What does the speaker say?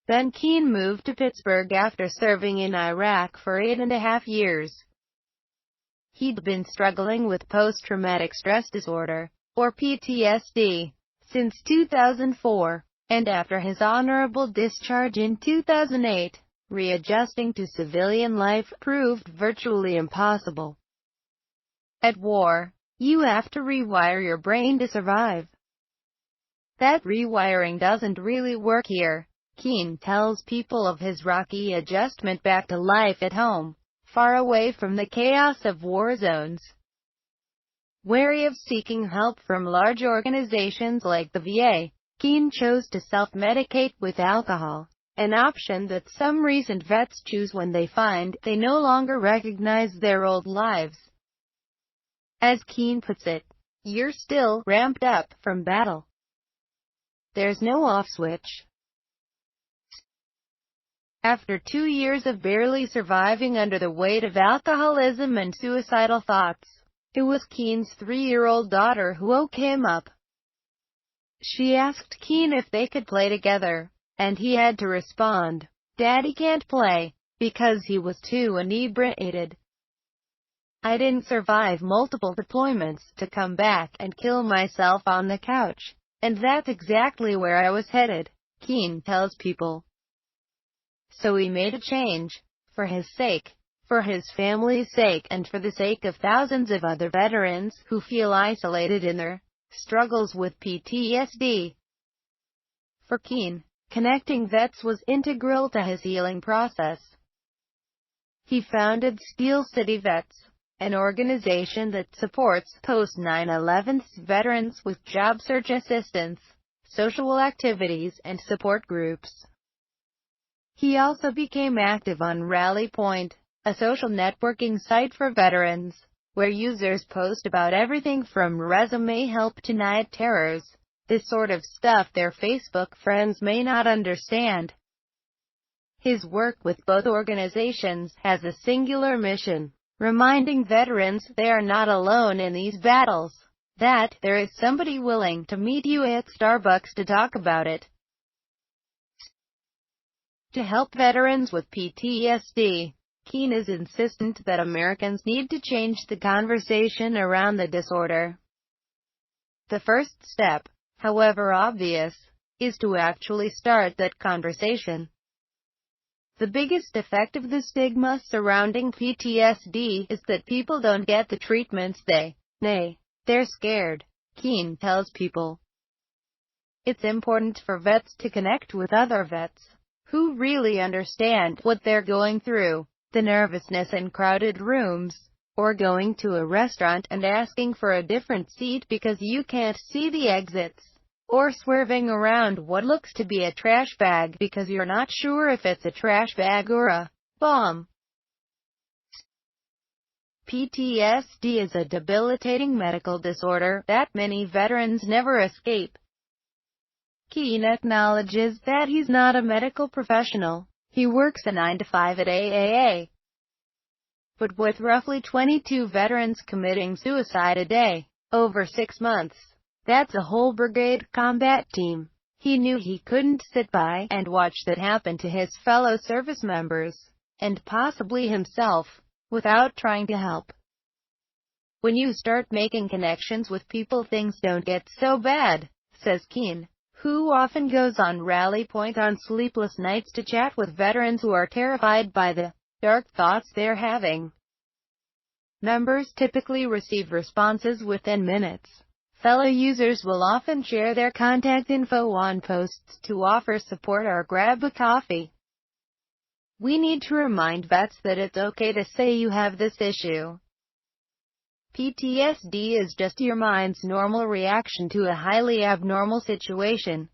Then Keene moved to Pittsburgh after serving in Iraq for 8.5 years. He'd been struggling with post-traumatic stress disorder, or PTSD, since 2004, and after his honorable discharge in 2008, readjusting to civilian life proved virtually impossible. At war, you have to rewire your brain to survive. That rewiring doesn't really work here. Keene tells people of his rocky adjustment back to life at home, far away from the chaos of war zones. Wary of seeking help from large organizations like the VA, Keene chose to self-medicate with alcohol, an option that some recent vets choose when they find they no longer recognize their old lives. As Keene puts it, "You're still ramped up from battle. There's no off switch." After 2 years of barely surviving under the weight of alcoholism and suicidal thoughts, it was Keene's 3-year-old daughter who woke him up. She asked Keene if they could play together, and he had to respond, "Daddy can't play," because he was too inebriated. "I didn't survive multiple deployments to come back and kill myself on the couch, and that's exactly where I was headed," Keene tells people. So he made a change, for his sake, for his family's sake, and for the sake of thousands of other veterans who feel isolated in their struggles with PTSD. For Keene, connecting vets was integral to his healing process. He founded Steel City Vets, an organization that supports post-9/11 veterans with job search assistance, social activities, and support groups. He also became active on Rally Point, a social networking site for veterans, where users post about everything from resume help to night terrors, this sort of stuff their Facebook friends may not understand. His work with both organizations has a singular mission, reminding veterans they are not alone in these battles, that there is somebody willing to meet you at Starbucks to talk about it. To help veterans with PTSD, Keene is insistent that Americans need to change the conversation around the disorder. The first step, however obvious, is to actually start that conversation. The biggest effect of the stigma surrounding PTSD is that people don't get the treatments they're scared, Keene tells people. It's important for vets to connect with other vets who really understand what they're going through, the nervousness in crowded rooms, or going to a restaurant and asking for a different seat because you can't see the exits, or swerving around what looks to be a trash bag because you're not sure if it's a trash bag or a bomb. PTSD is a debilitating medical disorder that many veterans never escape. Keene acknowledges that he's not a medical professional. He works a 9-to-5 at AAA. But with roughly 22 veterans committing suicide a day, over 6 months, that's a whole brigade combat team. He knew he couldn't sit by and watch that happen to his fellow service members, and possibly himself, without trying to help. When you start making connections with people, things don't get so bad, says Keene, who often goes on Rally Point on sleepless nights to chat with veterans who are terrified by the dark thoughts they're having. Members typically receive responses within minutes. Fellow users will often share their contact info on posts to offer support or grab a coffee. We need to remind vets that it's okay to say you have this issue. PTSD is just your mind's normal reaction to a highly abnormal situation.